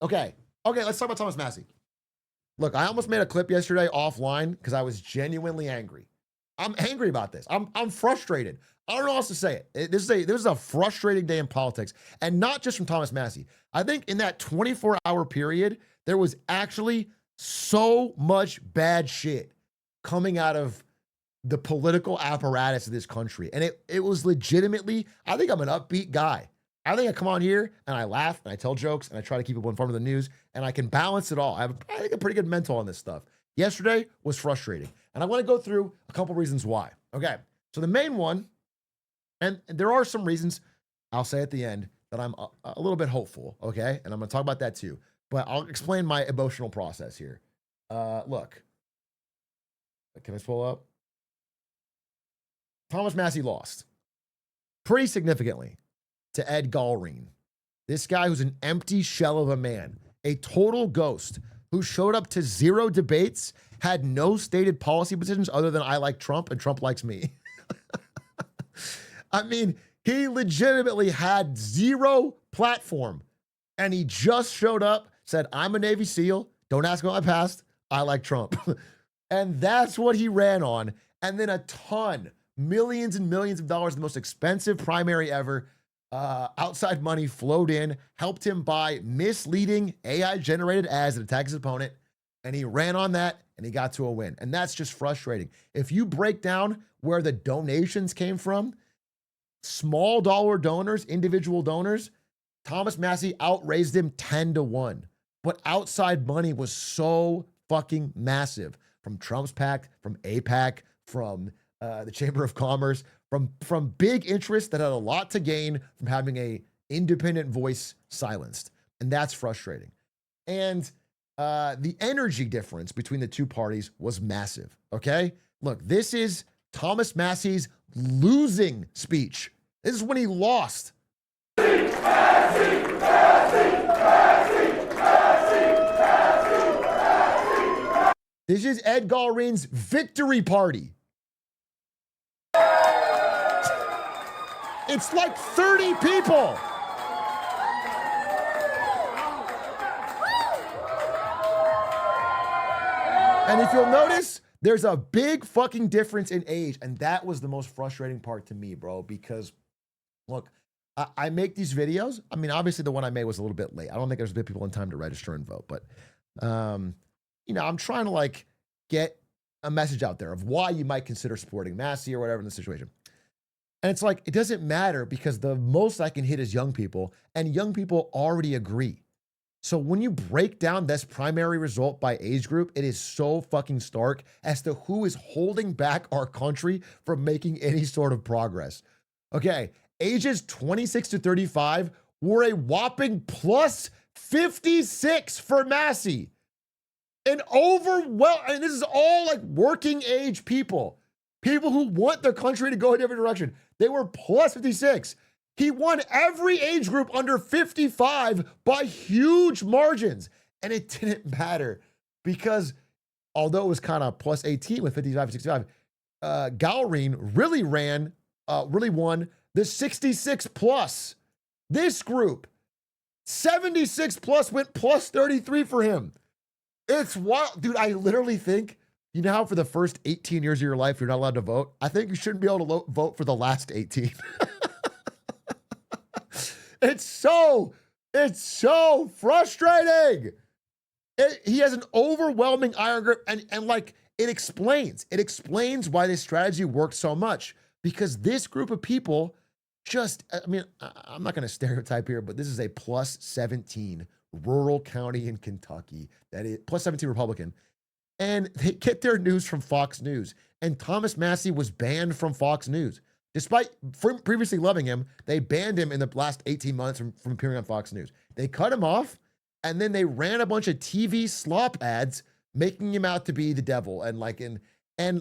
Okay. Okay, let's talk about Thomas Massey. Look, I almost made a clip yesterday offline because I was genuinely angry. I'm angry about this. I'm frustrated. I don't know how else to say it. This is a frustrating day in politics, and not just from Thomas Massey. I think in that 24-hour period, there was actually so much bad shit coming out of the political apparatus of this country. And it was legitimately, I think I'm an upbeat guy. I think I come on here and I laugh and I tell jokes and I try to keep people informed of the news and I can balance it all. I think a pretty good mental on this stuff. Yesterday was frustrating. And I want to go through a couple reasons why. Okay. So the main one, and there are some reasons I'll say at the end that I'm a little bit hopeful. Okay. And I'm going to talk about that too. But I'll explain my emotional process here. Look, can I scroll up? Thomas Massey lost pretty significantly to Ed Galreen. This guy who's an empty shell of a man, a total ghost who showed up to 0 debates, had no stated policy positions other than I like Trump and Trump likes me. I mean, he legitimately had 0 platform and he just showed up, said, I'm a Navy SEAL. Don't ask about my past. I like Trump. And that's what he ran on. And then a ton, millions and millions of dollars, the most expensive primary ever, outside money flowed in, helped him buy misleading AI-generated ads that attack his opponent, and he ran on that, and he got to a win. And that's just frustrating. If you break down where the donations came from, small dollar donors, individual donors, Thomas Massey outraised him 10-1. But outside money was so fucking massive from Trump's PAC, from AIPAC, from the Chamber of Commerce, from big interests that had a lot to gain from having a independent voice silenced. And that's frustrating. And the energy difference between the two parties was massive, okay? Look, this is Thomas Massey's losing speech. This is when he lost. Massey, Massey, Massey, Massey, Massey. This is Ed Galreen's victory party. It's like 30 people. And if you'll notice, there's a big fucking difference in age. And that was the most frustrating part to me, bro, because look, I make these videos. I mean, obviously the one I made was a little bit late. I don't think there's been people in time to register and vote, but you know, I'm trying to like get a message out there of why you might consider supporting Massey or whatever in the situation. And it's like, it doesn't matter because the most I can hit is young people, and young people already agree. So when you break down this primary result by age group, it is so fucking stark as to who is holding back our country from making any sort of progress. Okay, ages 26 to 35 were a whopping plus 56 for Massey. And this is all like working age people. People who want their country to go a different direction. They were plus 56. He won every age group under 55 by huge margins. And it didn't matter because although it was kind of plus 18 with 55 and 65, Galreen really won the 66 plus. This group, 76 plus went plus 33 for him. It's wild. Dude, I literally think, you know how for the first 18 years of your life, you're not allowed to vote? I think you shouldn't be able to vote for the last 18. It's so frustrating. He has an overwhelming iron grip and like it explains why this strategy worked so much because this group of people just, I mean, I'm not going to stereotype here, but this is a plus 17 rural county in Kentucky that is plus 17 Republican. And they get their news from Fox News. And Thomas Massey was banned from Fox News. Despite previously loving him, they banned him in the last 18 months from appearing on Fox News. They cut him off, and then they ran a bunch of TV slop ads making him out to be the devil. And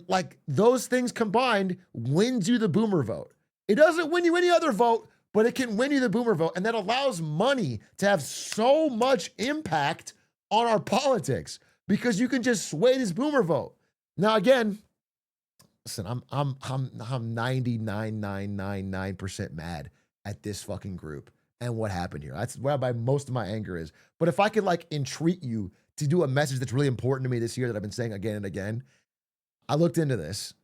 like those things combined wins you the boomer vote. It doesn't win you any other vote, but it can win you the boomer vote. And that allows money to have so much impact on our politics. Because you can just sway this boomer vote. Now again, listen, I'm 99.999% mad at this fucking group and what happened here. That's where most of my anger is. But if I could like entreat you to do a message that's really important to me this year that I've been saying again and again, I looked into this.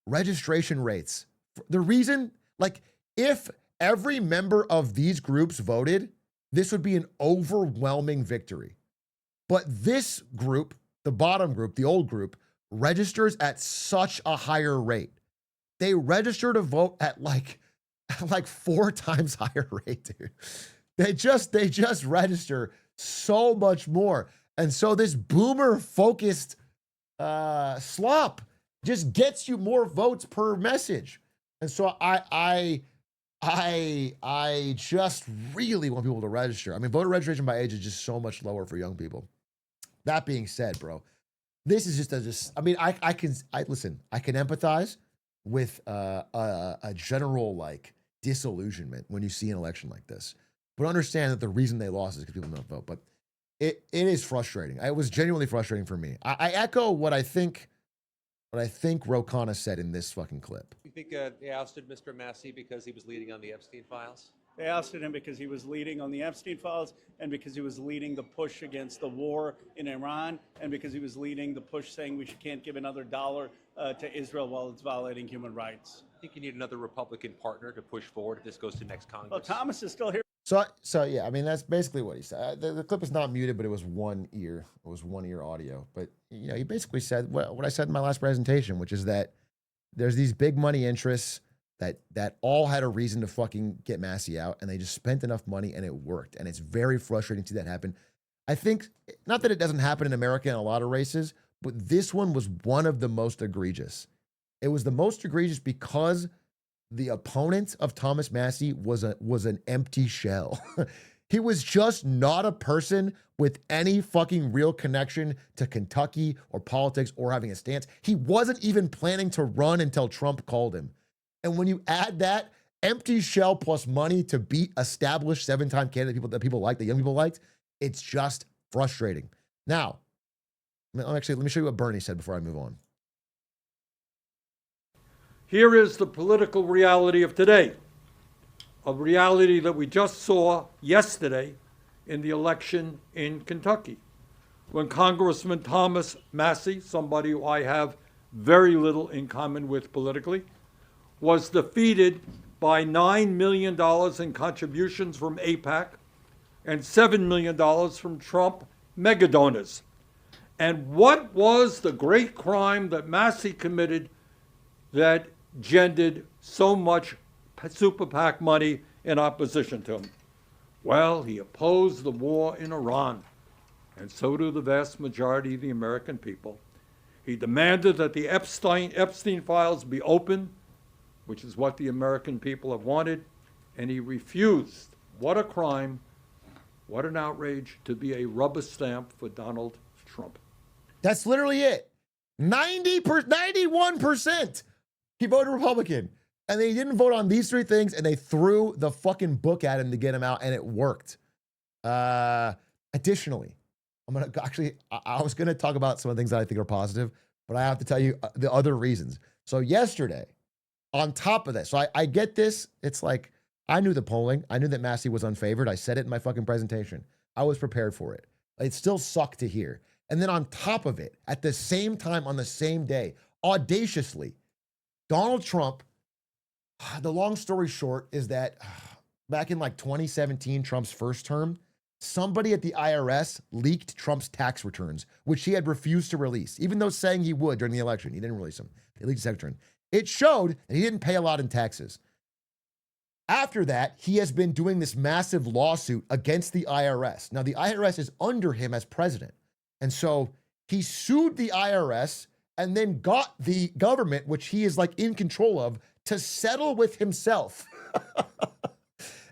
Registration rates. The reason, like, if every member of these groups voted, this would be an overwhelming victory. But this group, the bottom group, the old group, registers at such a higher rate. They register to vote at like 4 times higher rate, dude. They just register so much more. And so this boomer focused slop just gets you more votes per message. And so I just really want people to register. I mean, voter registration by age is just so much lower for young people. That being said, bro, this is I mean, I can empathize with a general like disillusionment when you see an election like this, but understand that the reason they lost is because people don't vote. But it is frustrating. It was genuinely frustrating for me. I echo what I think Rokana said in this fucking clip. You think they ousted Mr. Massey because he was leading on the Epstein files? They ousted him because he was leading on the Epstein files and because he was leading the push against the war in Iran and because he was leading the push saying we can't give another dollar to Israel while it's violating human rights. I think you need another Republican partner to push forward if this goes to next Congress. Well, Thomas is still here. So yeah, I mean, that's basically what he said. The clip is not muted, but it was one ear. It was one ear audio. But, you know, he basically said what I said in my last presentation, which is that there's these big money interests that all had a reason to fucking get Massey out, and they just spent enough money, and it worked. And it's very frustrating to see that happen. I think, not that it doesn't happen in America in a lot of races, but this one was one of the most egregious. It was the most egregious because the opponent of Thomas Massey was an empty shell. He was just not a person with any fucking real connection to Kentucky or politics or having a stance. He wasn't even planning to run until Trump called him. And when you add that empty shell plus money to beat established 7-time candidate that people liked, that young people liked, it's just frustrating. Now, let me show you what Bernie said before I move on. Here is the political reality of today, a reality that we just saw yesterday in the election in Kentucky, when Congressman Thomas Massey, somebody who I have very little in common with politically, was defeated by $9 million in contributions from AIPAC and $7 million from Trump mega donors. And what was the great crime that Massey committed that gendered so much super PAC money in opposition to him? Well, he opposed the war in Iran, and so do the vast majority of the American people. He demanded that the Epstein files be opened, which is what the American people have wanted, and he refused, what a crime, what an outrage, to be a rubber stamp for Donald Trump. That's literally it. 91%. He voted Republican. And they didn't vote on these 3 things, and they threw the fucking book at him to get him out, and it worked. Additionally, I was going to talk about some of the things that I think are positive, but I have to tell you the other reasons. So yesterday, on top of this, so I get this. It's like, I knew the polling. I knew that Massey was unfavored. I said it in my fucking presentation. I was prepared for it. It still sucked to hear. And then on top of it, at the same time, on the same day, audaciously, Donald Trump, the long story short is that back in like 2017, Trump's first term, somebody at the IRS leaked Trump's tax returns, which he had refused to release, even though saying he would during the election. He didn't release them. They leaked his tax return. It showed that he didn't pay a lot in taxes. After that, he has been doing this massive lawsuit against the IRS. Now, the IRS is under him as president. And so he sued the IRS and then got the government, which he is like in control of, to settle with himself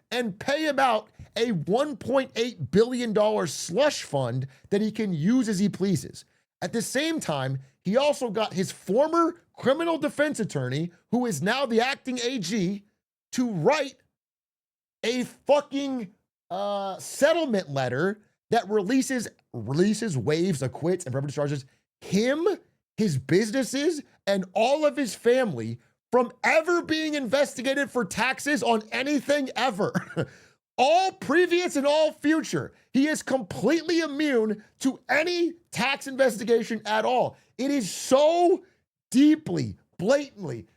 and pay him out a $1.8 billion slush fund that he can use as he pleases. At the same time, he also got his former criminal defense attorney, who is now the acting AG, to write a fucking settlement letter that releases, waives, acquits, and perpetrates charges him, his businesses, and all of his family from ever being investigated for taxes on anything ever. all previous and all future. He is completely immune to any tax investigation at all. It is so deeply, blatantly,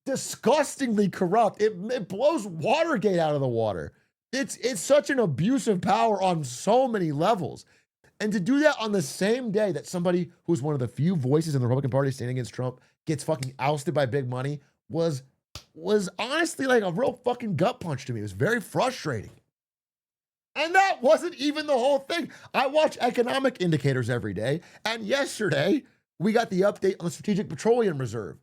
disgustingly corrupt. It blows Watergate out of the water. It's such an abuse of power on so many levels. And to do that on the same day that somebody who's one of the few voices in the Republican Party standing against Trump gets fucking ousted by big money was honestly like a real fucking gut punch to me. It was very frustrating. And that wasn't even the whole thing. I watch economic indicators every day, and yesterday we got the update on the Strategic Petroleum Reserve.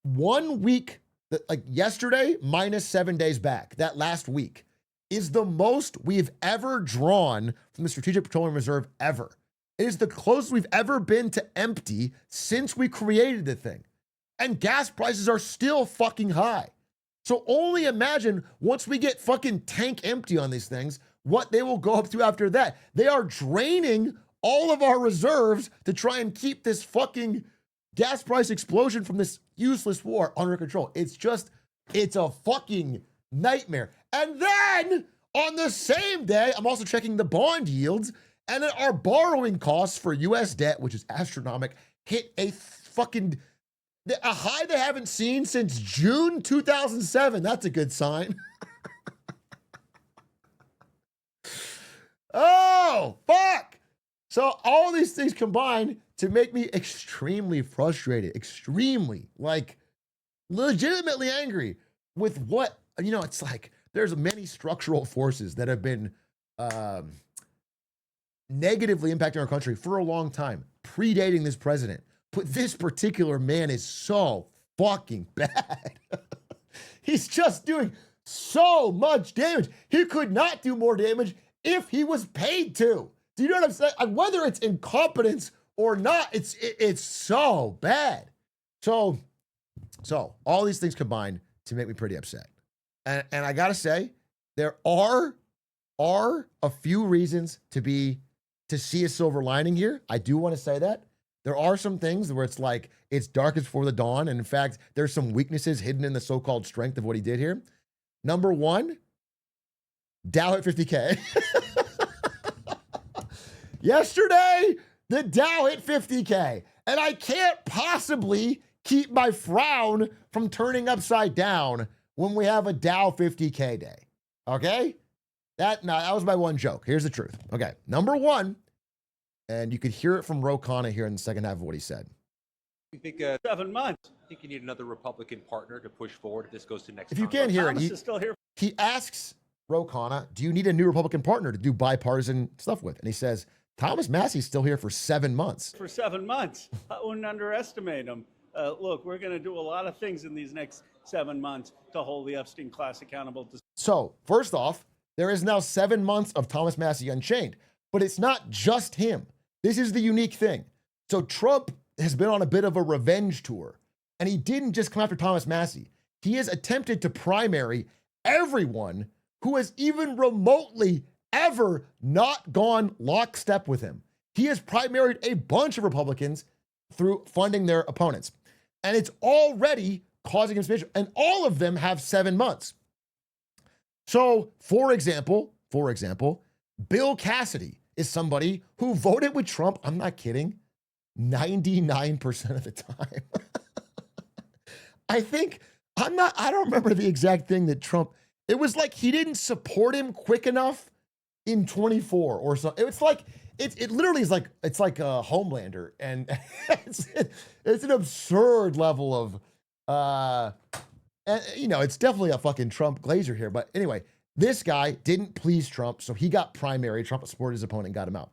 1 week, like yesterday, minus 7 days back, that last week, is the most we've ever drawn from the Strategic Petroleum Reserve ever. It is the closest we've ever been to empty since we created the thing. And gas prices are still fucking high. So only imagine once we get fucking tank empty on these things, what they will go up to after that. They are draining all of our reserves to try and keep this fucking gas price explosion from this useless war under control. It's a fucking nightmare. And then on the same day, I'm also checking the bond yields, and then our borrowing costs for US debt, which is astronomical, hit a high they haven't seen since June 2007. That's a good sign. Oh, fuck. So all these things combined to make me extremely frustrated, extremely, like, legitimately angry with what, it's like there's many structural forces that have been negatively impacting our country for a long time, predating this president. But this particular man is so fucking bad. He's just doing so much damage. He could not do more damage if he was paid to. Do you know what I'm saying? And whether it's incompetence or not, it's so bad. So all these things combined to make me pretty upset. And I gotta say, there are a few reasons to see a silver lining here. I do want to say that. There are some things where it's like it's darkest before the dawn. And in fact, there's some weaknesses hidden in the so-called strength of what he did here. Number one, Dow hit 50K. Yesterday, the Dow hit 50K. And I can't possibly keep my frown from turning upside down when we have a Dow 50K day. Okay? That was my one joke. Here's the truth. Okay. Number one, and you could hear it from Ro Khanna here in the second half of what he said. You think 7 months. I think you need another Republican partner to push forward if this goes to next If you Congress. can't hear Thomas it, is still here. he asks Ro Khanna, do you need a new Republican partner to do bipartisan stuff with? And he says, Thomas Massey's still here for 7 months. For 7 months. I wouldn't underestimate him. Look, we're going to do a lot of things in these next 7 months to hold the Epstein class accountable. So, first off, there is now 7 months of Thomas Massey Unchained, but it's not just him. This is the unique thing. So Trump has been on a bit of a revenge tour, and he didn't just come after Thomas Massey. He has attempted to primary everyone who has even remotely ever not gone lockstep with him. He has primaried a bunch of Republicans through funding their opponents, and it's already causing him suspicion, and all of them have 7 months. So, for example, Bill Cassidy is somebody who voted with Trump, I'm not kidding, 99% of the time. I don't remember the exact thing that Trump, it was like he didn't support him quick enough in 24 or something. It literally is like, it's like a Homelander, and it's an absurd level of, it's definitely a fucking Trump glazer here. But anyway, this guy didn't please Trump, so he got primary. Trump supported his opponent and got him out.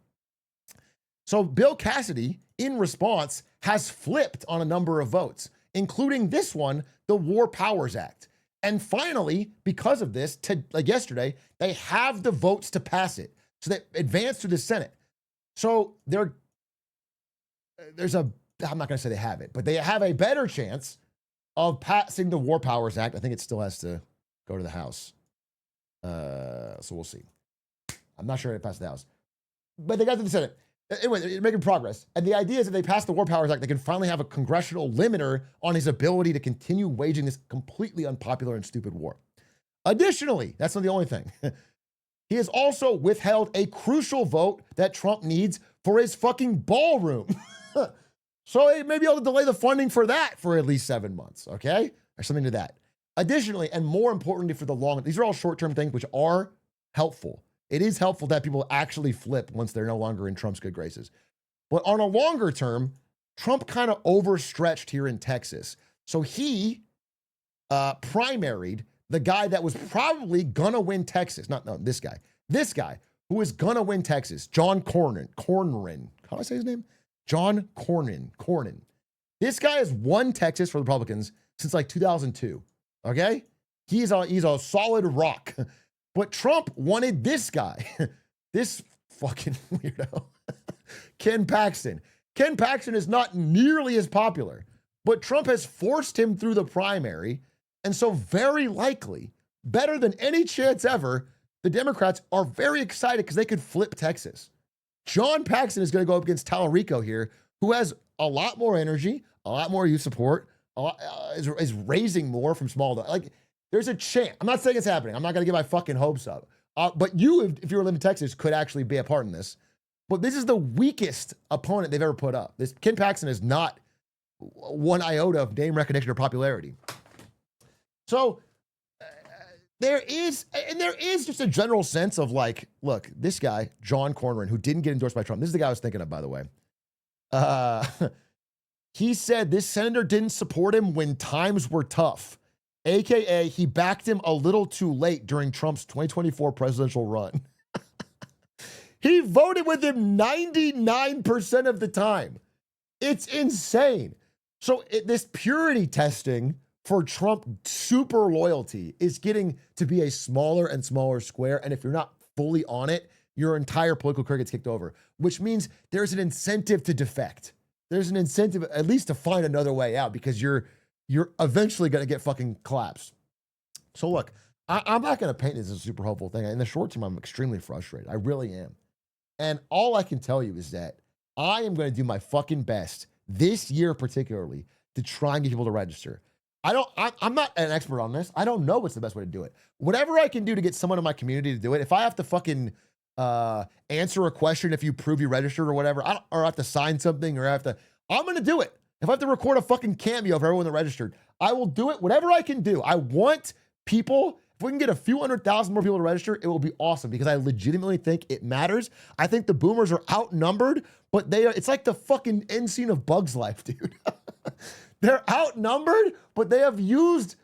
So Bill Cassidy, in response, has flipped on a number of votes, including this one, the War Powers Act. And finally, because of this, yesterday, they have the votes to pass it. So they advance to the Senate. So I'm not going to say they have it, but they have a better chance of passing the War Powers Act. I think it still has to go to the House. So we'll see. I'm not sure it passed the House, but they got to the Senate. Anyway, they're making progress. And the idea is if they pass the War Powers Act, they can finally have a congressional limiter on his ability to continue waging this completely unpopular and stupid war. Additionally, that's not the only thing. He has also withheld a crucial vote that Trump needs for his fucking ballroom. So he may be able to delay the funding for that for at least 7 months, okay? Or something to that. Additionally, and more importantly for the long, these are all short-term things which are helpful. It is helpful that people actually flip once they're no longer in Trump's good graces. But on a longer term, Trump kind of overstretched here in Texas. So he primaried the guy that was probably gonna win Texas. This guy who is gonna win Texas, John Cornyn. How do I say his name? John Cornyn. This guy has won Texas for the Republicans since like 2002. Okay, he's a solid rock. But Trump wanted this guy, this fucking weirdo, Ken Paxton. Ken Paxton is not nearly as popular, but Trump has forced him through the primary. And so very likely, better than any chance ever, the Democrats are very excited because they could flip Texas. John Paxton is going to go up against Tallarico here, who has a lot more energy, a lot more youth support, is raising more from small. Like, there's a chance. I'm not saying it's happening. I'm not going to get my fucking hopes up. But you, if you were living in Texas, could actually be a part in this. But this is the weakest opponent they've ever put up. This Ken Paxton is not one iota of name recognition or popularity. So there is just a general sense of like, look, this guy, John Cornyn, who didn't get endorsed by Trump. This is the guy I was thinking of, by the way. He said this senator didn't support him when times were tough, AKA he backed him a little too late during Trump's 2024 presidential run. He voted with him 99% of the time. It's insane. So this purity testing for Trump super loyalty is getting to be a smaller and smaller square. And if you're not fully on it, your entire political career gets kicked over, which means there's an incentive to defect. There's an incentive at least to find another way out because you're eventually going to get fucking collapsed. So look, I'm not going to paint this as a super hopeful thing. In the short term, I'm extremely frustrated. I really am. And all I can tell you is that I am going to do my fucking best this year particularly to try and get people to register. I'm not an expert on this. I don't know what's the best way to do it. Whatever I can do to get someone in my community to do it, if I have to fucking answer a question if you prove you registered or whatever, or I have to sign something or I'm going to do it. If I have to record a fucking cameo of everyone that registered, I will do it. Whatever I can do. I want people, if we can get a few 100,000 more people to register, it will be awesome because I legitimately think it matters. I think the boomers are outnumbered, but it's like the fucking end scene of Bug's Life, dude. They're outnumbered, but they have used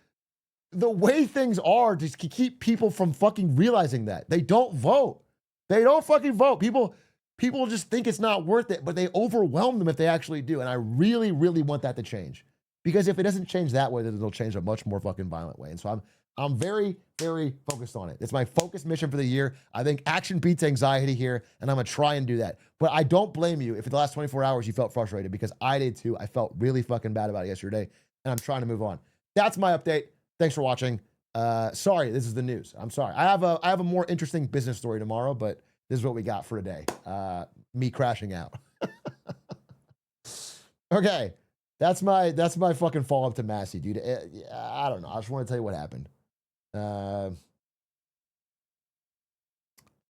the way things are to keep people from fucking realizing that. They don't vote. They don't fucking vote. People just think it's not worth it, but they overwhelm them if they actually do. And I really, really want that to change. Because if it doesn't change that way, then it'll change a much more fucking violent way. And so I'm very, very focused on it. It's my focus mission for the year. I think action beats anxiety here, and I'm going to try and do that. But I don't blame you if in the last 24 hours you felt frustrated, because I did too. I felt really fucking bad about it yesterday, and I'm trying to move on. That's my update. Thanks for watching. Sorry, this is the news. I'm sorry. I have a more interesting business story tomorrow, but this is what we got for today. Me crashing out. Okay. That's my fucking follow-up to Massey, dude. I don't know. I just want to tell you what happened.